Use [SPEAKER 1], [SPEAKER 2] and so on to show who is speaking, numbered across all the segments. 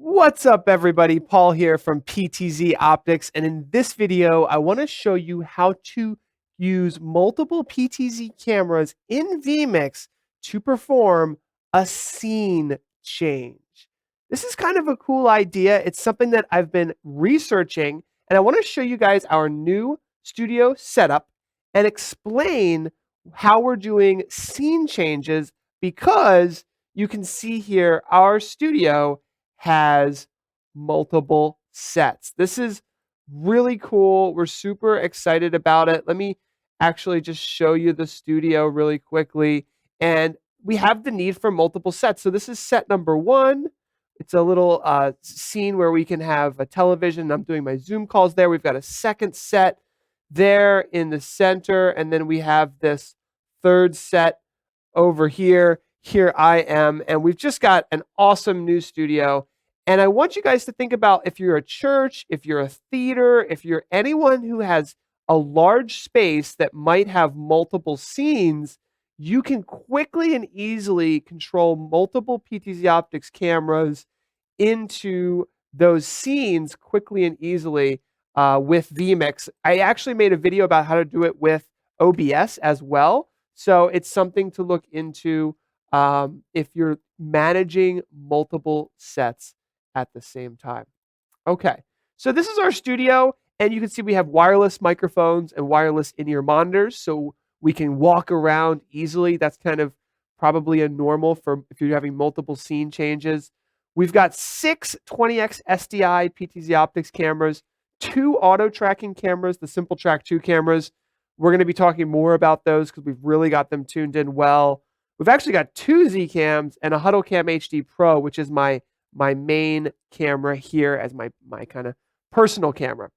[SPEAKER 1] What's up, everybody? Paul here from PTZOptics, and in this video, I want to show you how to use multiple PTZ cameras in vMix to perform a scene change. This is kind of a cool idea. It's something that I've been researching, and I want to show you guys our new studio setup and explain how we're doing scene changes, because you can see here our studio has multiple sets. This is really cool. We're super excited about it. Let me actually just show you the studio really quickly. And we have the need for multiple sets. So this is set number 1. It's a little scene where we can have a television. I'm doing my Zoom calls there. We've got a second set there in the center. And then we have this third set over here. Here I am. And we've just got an awesome new studio. And I want you guys to think about, if you're a church, if you're a theater, if you're anyone who has a large space that might have multiple scenes, you can quickly and easily control multiple PTZOptics cameras into those scenes quickly and easily with vMix. I actually made a video about how to do it with OBS as well. So it's something to look into if you're managing multiple sets at the same time. Okay, so this is our studio, and you can see we have wireless microphones and wireless in-ear monitors, so we can walk around easily. That's kind of probably a normal for if you're having multiple scene changes. We've got 6 20x SDI PTZOptics cameras, 2 auto tracking cameras, the Simple Track 2 cameras. We're going to be talking more about those because we've really got them tuned in well. We've actually got 2 Z cams and a Huddle Cam HD Pro, which is my main camera here as my kind of personal camera.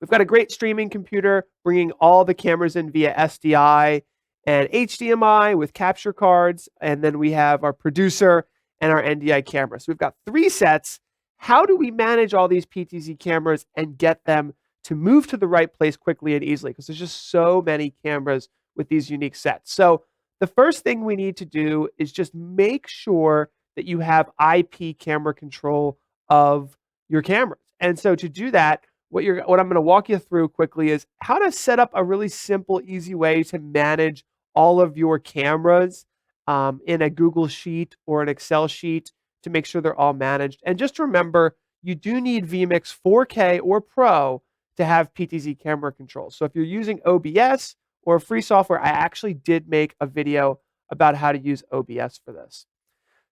[SPEAKER 1] We've got a great streaming computer bringing all the cameras in via SDI and HDMI with capture cards. And then we have our producer and our NDI camera. So we've got 3 sets. How do we manage all these PTZ cameras and get them to move to the right place quickly and easily? Because there's just so many cameras with these unique sets. So the first thing we need to do is just make sure that you have IP camera control of your cameras. And so to do that, what I'm going to walk you through quickly is how to set up a really simple, easy way to manage all of your cameras in a Google Sheet or an Excel sheet to make sure they're all managed. And just remember, you do need vMix 4K or Pro to have PTZ camera control. So if you're using OBS or free software, I actually did make a video about how to use OBS for this.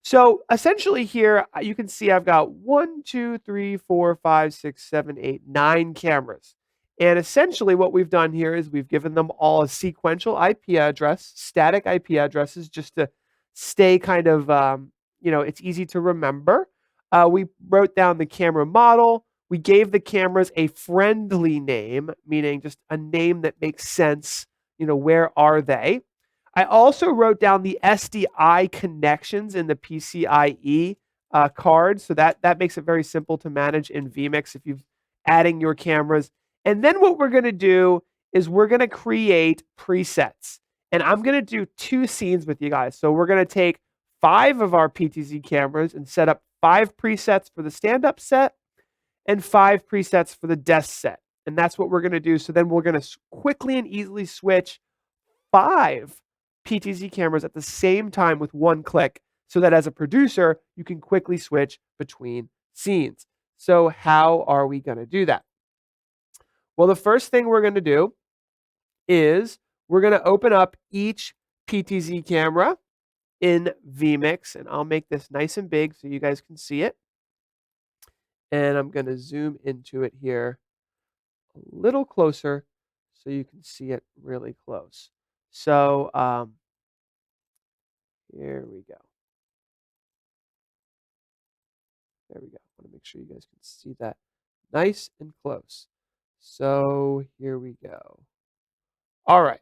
[SPEAKER 1] So essentially here, you can see I've got 1, 2, 3, 4, 5, 6, 7, 8, 9 cameras. And essentially what we've done here is we've given them all a sequential IP address, static IP addresses, just to stay kind of, it's easy to remember. We wrote down the camera model. We gave the cameras a friendly name, meaning just a name that makes sense. Where are they? I also wrote down the SDI connections in the PCIe card. So that makes it very simple to manage in vMix if you're adding your cameras. And then what we're going to do is we're going to create presets. And I'm going to do 2 scenes with you guys. So we're going to take 5 of our PTZ cameras and set up 5 presets for the stand-up set and 5 presets for the desk set. And that's what we're going to do. So then we're going to quickly and easily switch 5 PTZ cameras at the same time with 1 click, so that as a producer, you can quickly switch between scenes. So how are we going to do that? Well, the first thing we're going to do is we're going to open up each PTZ camera in vMix, and I'll make this nice and big so you guys can see it. And I'm going to zoom into it here a little closer so you can see it really close. So here we go. There we go. I want to make sure you guys can see that nice and close. So here we go. All right.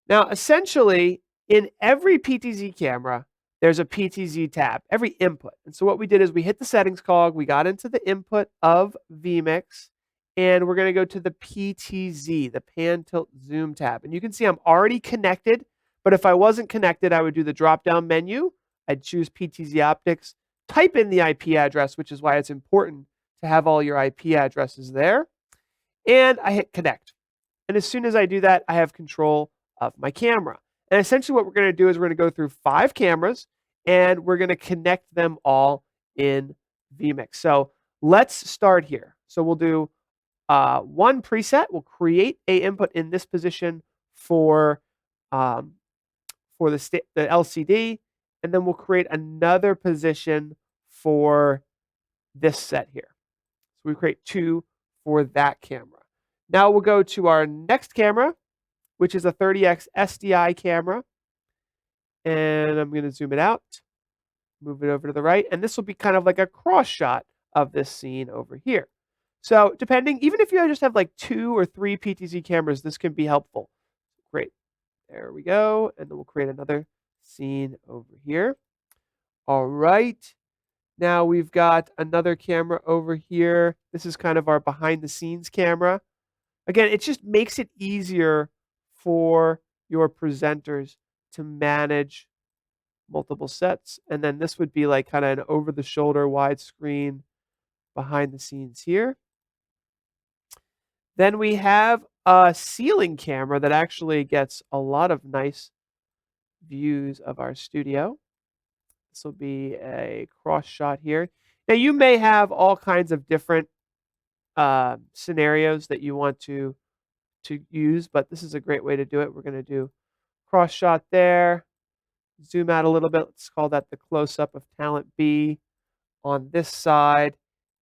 [SPEAKER 1] Now, essentially, in every PTZ camera, there's a PTZ tab, every input. And so what we did is we hit the settings cog, we got into the input of vMix, and we're going to go to the PTZ, the pan, tilt, zoom tab. And you can see I'm already connected, but if I wasn't connected, I would do the drop-down menu. I'd choose PTZOptics, type in the IP address, which is why it's important to have all your IP addresses there. And I hit connect. And as soon as I do that, I have control of my camera. And essentially what we're going to do is we're going to go through 5 cameras and we're going to connect them all in vMix. So let's start here. So we'll do one preset. We'll create a input in this position for the LCD, and then we'll create another position for this set here. So we create 2 for that camera. Now we'll go to our next camera, which is a 30x SDI camera. And I'm going to zoom it out, move it over to the right. And this will be kind of like a cross shot of this scene over here. So depending, even if you just have like 2 or 3 PTZ cameras, this can be helpful. Great. There we go. And then we'll create another scene over here. All right. Now we've got another camera over here. This is kind of our behind the scenes camera. Again, it just makes it easier for your presenters to manage multiple sets. And then this would be like kind of an over the shoulder widescreen behind the scenes here. Then we have a ceiling camera that actually gets a lot of nice views of our studio. This will be a cross shot here. Now you may have all kinds of different scenarios that you want to use, but this is a great way to do it. We're going to do cross shot there, zoom out a little bit. Let's call that the close up of talent B on this side.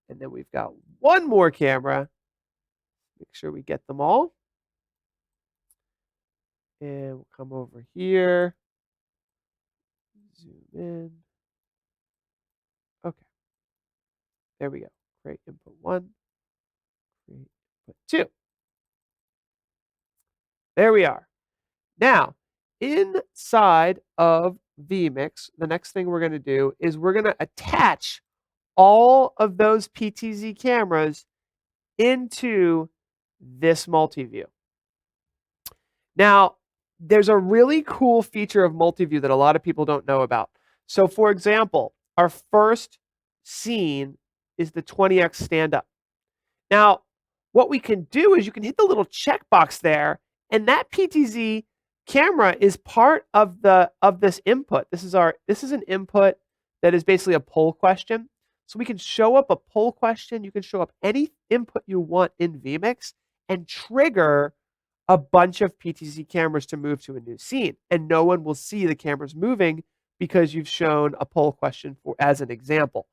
[SPEAKER 1] And then we've got one more camera. Make sure we get them all. And we'll come over here, zoom in. Okay, there we go. Create input 1, create input 2. There we are. Now, inside of vMix, the next thing we're going to do is we're going to attach all of those PTZ cameras into this multi-view. Now, there's a really cool feature of multi-view that a lot of people don't know about. So, for example, our first scene is the 20x stand-up. Now, what we can do is you can hit the little checkbox there, and that PTZ camera is part of this input. This is an input that is basically a poll question. So we can show up a poll question. You can show up any input you want in vMix and trigger a bunch of PTZ cameras to move to a new scene. And no one will see the cameras moving because you've shown a poll question as an example.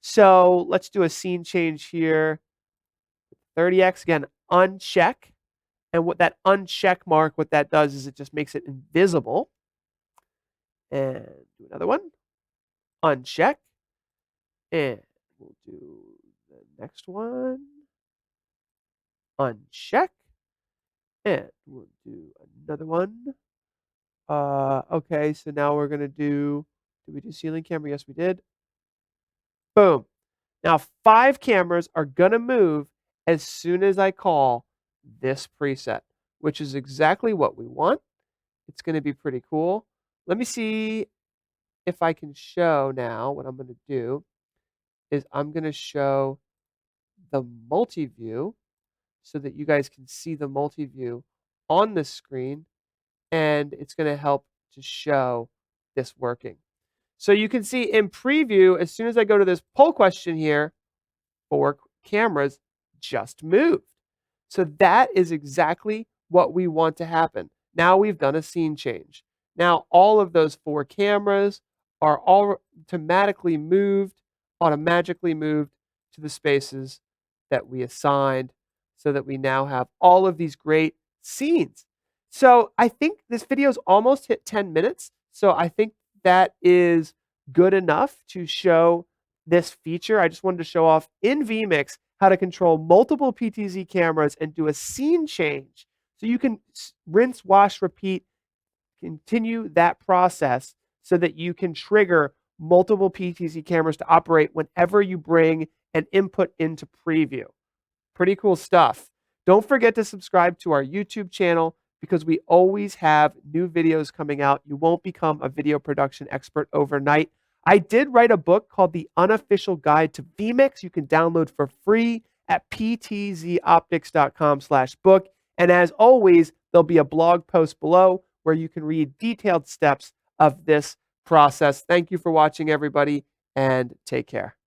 [SPEAKER 1] So let's do a scene change here. 30x, again, uncheck. And what that uncheck mark, what that does is it just makes it invisible. And do another one. Uncheck. And we'll do the next one. Uncheck. And we'll do another one. Okay, so now we're going to did we do ceiling camera? Yes, we did. Boom. Now 5 cameras are going to move as soon as I call this preset, which is exactly what we want. It's going to be pretty cool. Let me see if I can show now. What I'm going to do is I'm going to show the multi-view so that you guys can see the multi-view on the screen, and it's going to help to show this working. So you can see in preview, as soon as I go to this poll question here, 4 cameras just moved. So that is exactly what we want to happen. Now we've done a scene change. Now all of those 4 cameras are automatically moved to the spaces that we assigned so that we now have all of these great scenes. So I think this video's almost hit 10 minutes. So I think that is good enough to show this feature. I just wanted to show off in vMix how to control multiple PTZ cameras and do a scene change. So you can rinse, wash, repeat, continue that process so that you can trigger multiple PTZ cameras to operate whenever you bring an input into preview. Pretty cool stuff. Don't forget to subscribe to our YouTube channel because we always have new videos coming out. You won't become a video production expert overnight. I did write a book called The Unofficial Guide to vMix. You can download for free at ptzoptics.com/book. And as always, there'll be a blog post below where you can read detailed steps of this process. Thank you for watching, everybody, and take care.